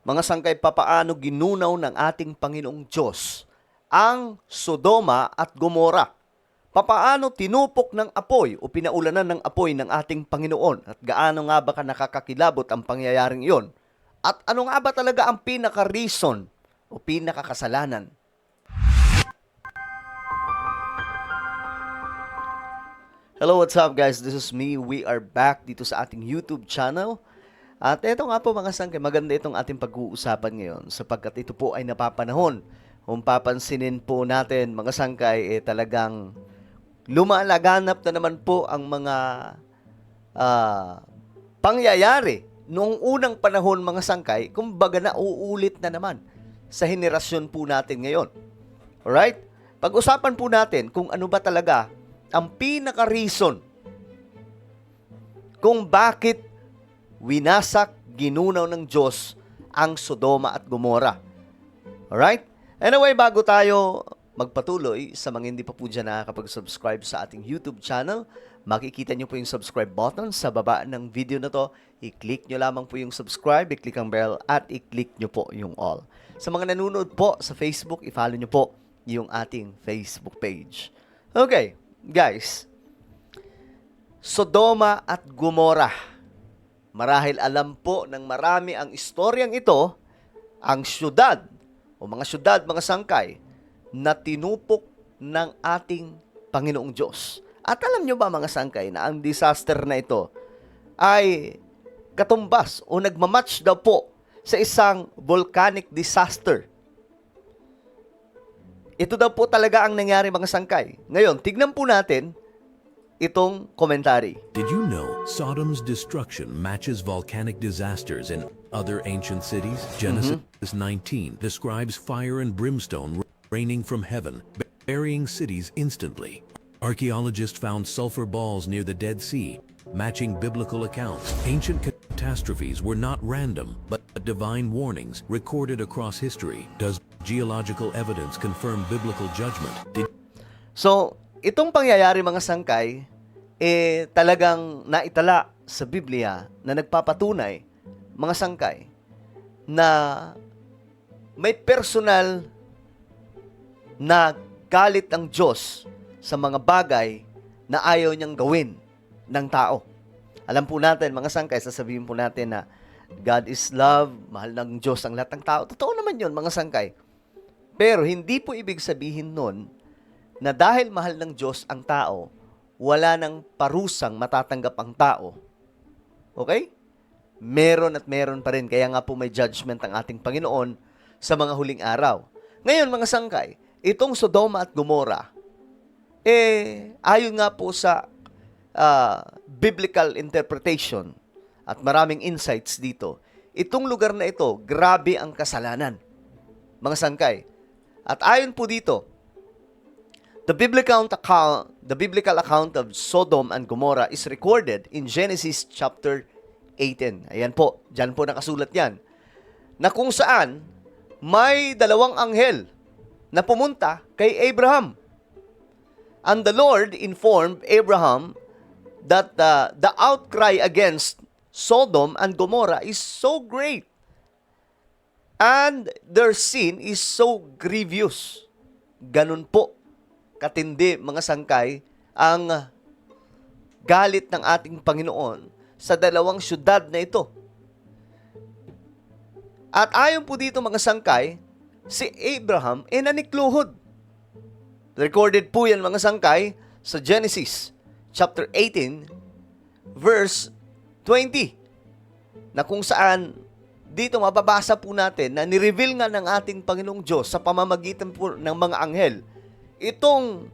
Mga sangkay, papaano ginunaw ng ating Panginoong Diyos ang Sodoma at Gomora? Papaano tinupok ng apoy o pinaulanan ng apoy ng ating Panginoon? At gaano nga ba nakakakilabot ang pangyayaring iyon? At ano nga ba talaga ang pinaka-reason o pinaka-kasalanan? Hello, what's up guys? This is me. We are back dito sa ating YouTube channel. At eto nga po mga sangkay, maganda itong ating pag-uusapan ngayon sapagkat ito po ay napapanahon. Kung papansinin po natin mga sangkay, talagang lumalaganap na naman po ang mga pangyayari noong unang panahon mga sangkay, kumbaga na uulit na naman sa henerasyon po natin ngayon. Alright? Pag-usapan po natin kung ano ba talaga ang pinaka-reason kung bakit winasak, ginunaw ng Diyos ang Sodoma at Gomora. Alright? Anyway, bago tayo magpatuloy, sa mga hindi pa po dyan nakakapag-subscribe sa ating YouTube channel, makikita nyo po yung subscribe button sa baba ng video na to. I-click nyo lamang po yung subscribe, i-click ang bell, at i-click nyo po yung all. Sa mga nanonood po sa Facebook, i-follow nyo po yung ating Facebook page. Okay, guys. Sodoma at Gomora. Marahil alam po ng marami ang istoryang ito, ang syudad o mga syudad, mga sangkay na tinupok ng ating Panginoong Diyos. At alam nyo ba mga sangkay na ang disaster na ito ay katumbas o nagmamatch daw po sa isang volcanic disaster. Ito daw po talaga ang nangyari mga sangkay. Ngayon, tignan po natin itong commentary. Did you know Sodom's destruction matches volcanic disasters in other ancient cities? Genesis 19 describes fire and brimstone raining from heaven, burying cities instantly. Archaeologists found sulfur balls near the Dead Sea, matching biblical accounts. Ancient catastrophes were not random, but divine warnings recorded across history. Does geological evidence confirm biblical judgment? So, itong pangyayari mga sangkay, talagang naitala sa Biblia na nagpapatunay, mga sangkay, na may personal na galit ang Diyos sa mga bagay na ayaw niyang gawin ng tao. Alam po natin, mga sangkay, sasabihin po natin na God is love, mahal ng Diyos ang lahat ng tao. Totoo naman yun, mga sangkay. Pero hindi po ibig sabihin nun na dahil mahal ng Diyos ang tao, wala nang parusang matatanggap ang tao. Okay? Meron at meron pa rin. Kaya nga po may judgment ang ating Panginoon sa mga huling araw. Ngayon, mga sangkay, itong Sodoma at Gomora, ayon nga po sa biblical interpretation at maraming insights dito, itong lugar na ito, grabe ang kasalanan. Mga sangkay. At ayon po dito, the biblical account of Sodom and Gomorrah is recorded in Genesis chapter 18. Ayan po, dyan po nakasulat yan. Na kung saan may dalawang anghel na pumunta kay Abraham. And the Lord informed Abraham that the outcry against Sodom and Gomorrah is so great and their sin is so grievous. Ganun po katindi, mga sangkay, ang galit ng ating Panginoon sa dalawang syudad na ito. At ayon po dito, mga sangkay, si Abraham nanikluhod. Recorded po yan, mga sangkay, sa Genesis chapter 18 verse 20, na kung saan dito mababasa po natin na nireveal nga ng ating Panginoong Diyos sa pamamagitan po ng mga anghel itong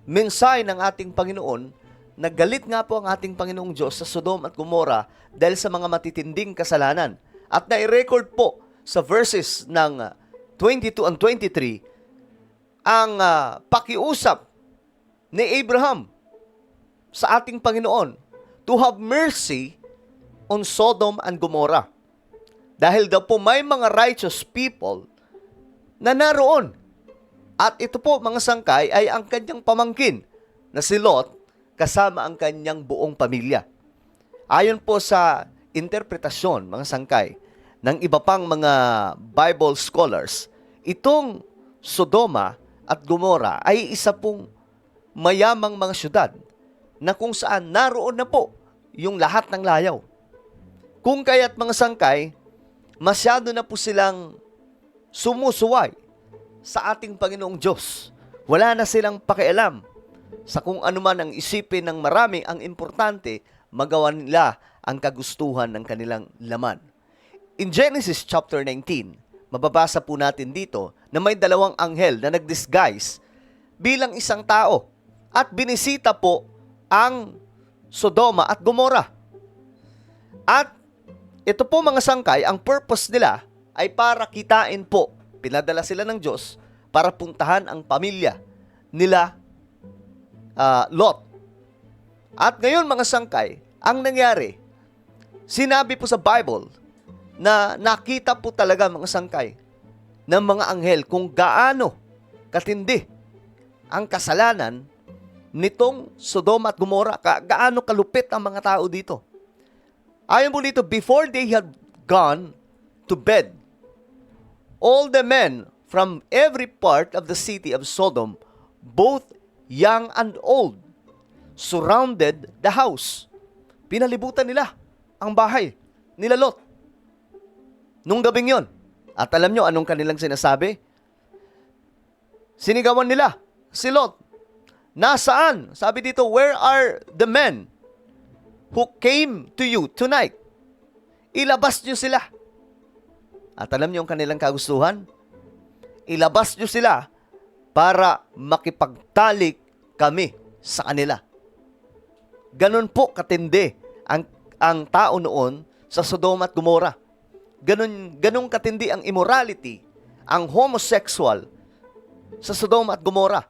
mensahe ng ating Panginoon na galit nga po ang ating Panginoong Diyos sa Sodom at Gomorrah dahil sa mga matitinding kasalanan. At nai-record po sa verses ng 22 and 23 ang pakiusap ni Abraham sa ating Panginoon to have mercy on Sodom and Gomorrah. Dahil daw po may mga righteous people na naroon. At ito po, mga sangkay, ay ang kanyang pamangkin na si Lot kasama ang kanyang buong pamilya. Ayon po sa interpretasyon, mga sangkay, ng iba pang mga Bible scholars, itong Sodoma at Gomora ay isa pong mayamang mga syudad na kung saan naroon na po yung lahat ng layaw. Kung kaya't mga sangkay, masyado na po silang sumusuway sa ating Panginoong Diyos. Wala na silang pakialam sa kung ano man ang isipin ng marami. Ang importante, magawa nila ang kagustuhan ng kanilang laman. In Genesis chapter 19, mababasa po natin dito na may dalawang anghel na nag-disguise bilang isang tao at binisita po ang Sodoma at Gomora. At ito po mga sangkay, ang purpose nila ay para kitain po. Pinadala sila ng Diyos para puntahan ang pamilya nila Lot. At ngayon mga sangkay, ang nangyari, sinabi po sa Bible na nakita po talaga mga sangkay ng mga anghel kung gaano katindi ang kasalanan nitong Sodoma at Gomora, gaano kalupit ang mga tao dito. Ayon po dito, before they had gone to bed, all the men from every part of the city of Sodom, both young and old, surrounded the house. Pinalibutan nila ang bahay nila Lot nung gabing yon. At alam nyo anong kanilang sinasabi? Sinigawan nila si Lot. Nasaan? Sabi dito, where are the men who came to you tonight? Ilabas nyo sila. At alam nyo ang kanilang kagustuhan? Ilabas nyo sila para makipagtalik kami sa kanila. Ganon po katindi ang tao noon sa Sodoma at Gomora. Ganon katindi ang immorality, ang homosexual sa Sodoma at Gomora.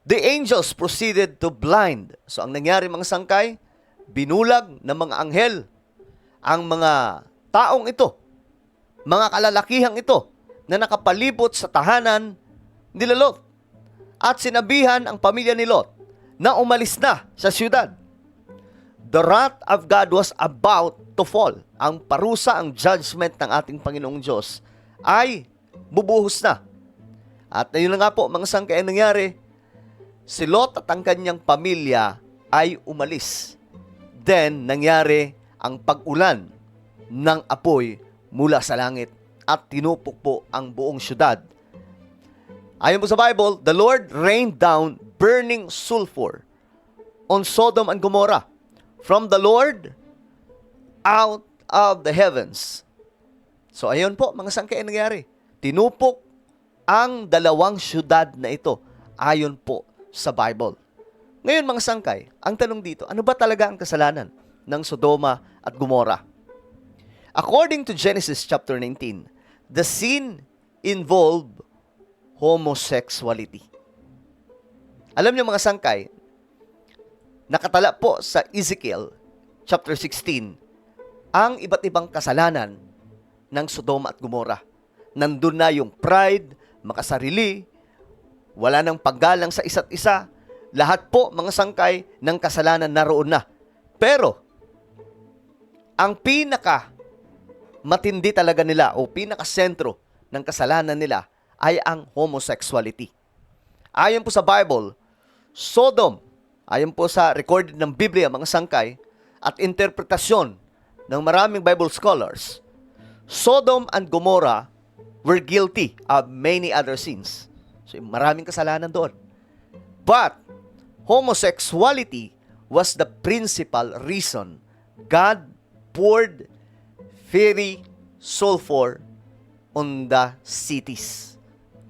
The angels proceeded to blind. So ang nangyari mga sangkay, binulag ng mga anghel ang mga taong ito, mga kalalakihang ito na nakapalibot sa tahanan ni Lot. At sinabihan ang pamilya ni Lot na umalis na sa siyudad. The wrath of God was about to fall. Ang parusa, ang judgment ng ating Panginoong Diyos ay bubuhos na. At ayun na nga po mga sangkay ang nangyari, si Lot at ang kanyang pamilya ay umalis. Then, nangyari ang pag-ulan ng apoy mula sa langit at tinupok po ang buong syudad. Ayon po sa Bible, the Lord rained down burning sulfur on Sodom and Gomorrah from the Lord out of the heavens. So, ayun po, mga sangkay ang nangyari. Tinupok ang dalawang syudad na ito ayon po sa Bible. Ngayon mga sangkay, ang tanong dito, ano ba talaga ang kasalanan ng Sodoma at Gomora? According to Genesis chapter 19, the sin involved homosexuality. Alam niyo mga sangkay, nakatala po sa Ezekiel chapter 16 ang iba't ibang kasalanan ng Sodoma at Gomora. Nandun na yung pride, makasarili, wala nang paggalang sa isa't isa. Lahat po, mga sangkay, ng kasalanan naroon na. Pero, ang pinaka matindi talaga nila o pinaka-sentro ng kasalanan nila ay ang homosexuality. Ayon po sa Bible, Sodom, ayon po sa recorded ng Biblia, mga sangkay, at interpretasyon ng maraming Bible scholars, Sodom and Gomorrah were guilty of many other sins. So, maraming kasalanan doon. But, homosexuality was the principal reason God poured fiery sulfur on the cities,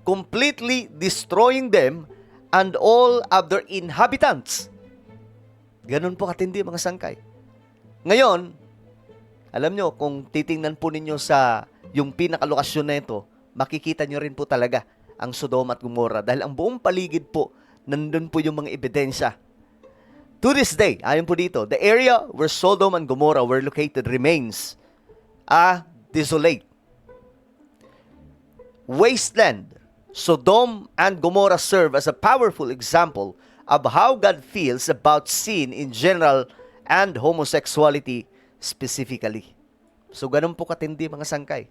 completely destroying them and all of their inhabitants. Ganun po katindi mga sangkay. Ngayon, alam nyo, kung titingnan po ninyo sa yung pinakalokasyon na ito, makikita nyo rin po talaga ang Sodoma at Gomorrah dahil ang buong paligid po, nandun po yung mga ebidensya. To this day, ayon po dito, the area where Sodom and Gomorrah were located remains desolate. Wasteland. Sodom and Gomorrah serve as a powerful example of how God feels about sin in general and homosexuality specifically. So, ganun po katindi mga sangkay,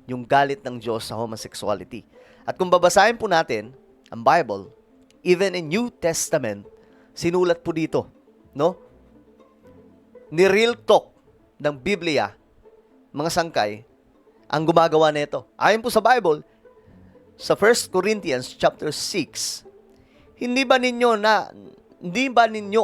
yung galit ng Diyos sa homosexuality. At kung babasahin po natin ang Bible, even in New Testament, sinulat po dito, no? Ni real talk ng Biblia, mga sangkay, ang gumagawa nito. Ayon po sa Bible, sa 1 Corinthians chapter 6, hindi ba ninyo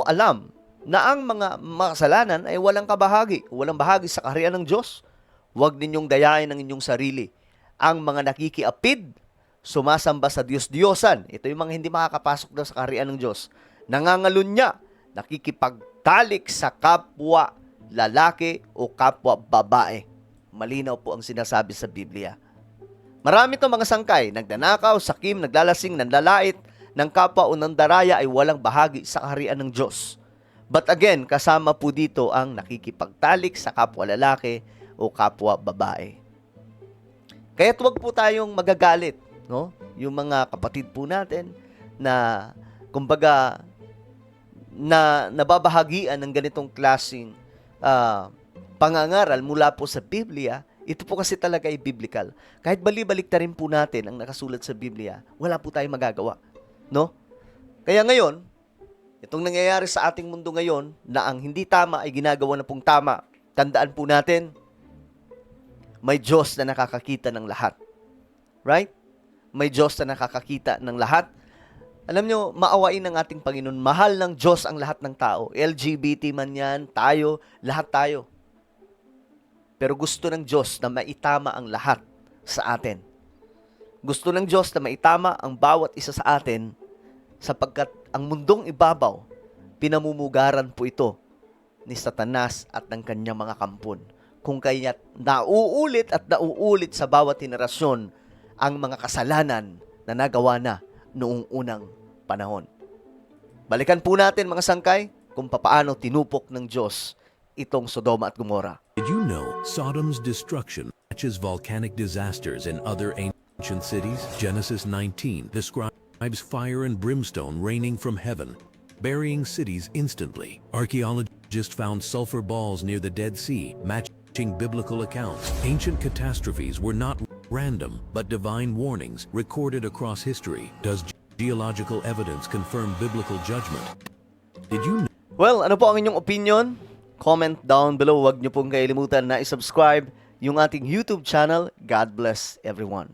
alam na ang mga makasalanan ay walang bahagi sa kaharian ng Diyos? Huwag ninyong dayain ang inyong sarili. Ang mga nakikiapid, sumasamba sa Diyos-Diyosan. Ito yung mga hindi makakapasok daw sa kaharian ng Diyos. Nangangalunya, nakikipagtalik sa kapwa lalaki o kapwa babae. Malinaw po ang sinasabi sa Biblia. Marami itong mga sangkay, nagnanakaw, sakim, naglalasing, nanlalait, ng kapwa o ng daraya ay walang bahagi sa kaharian ng Diyos. But again, kasama po dito ang nakikipagtalik sa kapwa lalaki o kapwa babae. Kaya't huwag po tayong magagalit, no? Yung mga kapatid po natin na, kumbaga, na nababahagian ng ganitong klaseng pangangaral mula po sa Biblia. Ito po kasi talaga ay biblical. Kahit bali-balik rin po natin ang nakasulat sa Biblia, wala po tayong magagawa. No? Kaya ngayon, itong nangyayari sa ating mundo ngayon, na ang hindi tama ay ginagawa na pong tama, tandaan po natin, may Diyos na nakakakita ng lahat. Right? May Diyos na nakakakita ng lahat. Alam nyo, maawain ng ating Panginoon, mahal ng Diyos ang lahat ng tao. LGBT man yan, tayo, lahat tayo. Pero gusto ng Diyos na maitama ang lahat sa atin. Gusto ng Diyos na maitama ang bawat isa sa atin sapagkat ang mundong ibabaw, pinamumugaran po ito ni Satanas at ng kanyang mga kampon. Kung kaya nauulit at nauulit sa bawat henerasyon ang mga kasalanan na nagawa na noong unang panahon. Balikan po natin mga sangkay kung papaano tinupok ng Diyos itong Sodoma at Gomora. Did you know Sodom's destruction matches volcanic disasters in other ancient cities? Genesis 19 describes fire and brimstone raining from heaven, burying cities instantly. Archaeologists found sulfur balls near the Dead Sea, matching biblical accounts. Ancient catastrophes were not random, but divine warnings recorded across history. Does geological evidence confirm biblical judgment? Did you know? Well, ano po ang inyong opinion? Comment down below. Huwag niyo pong kailimutan na isubscribe yung ating YouTube channel. God bless everyone.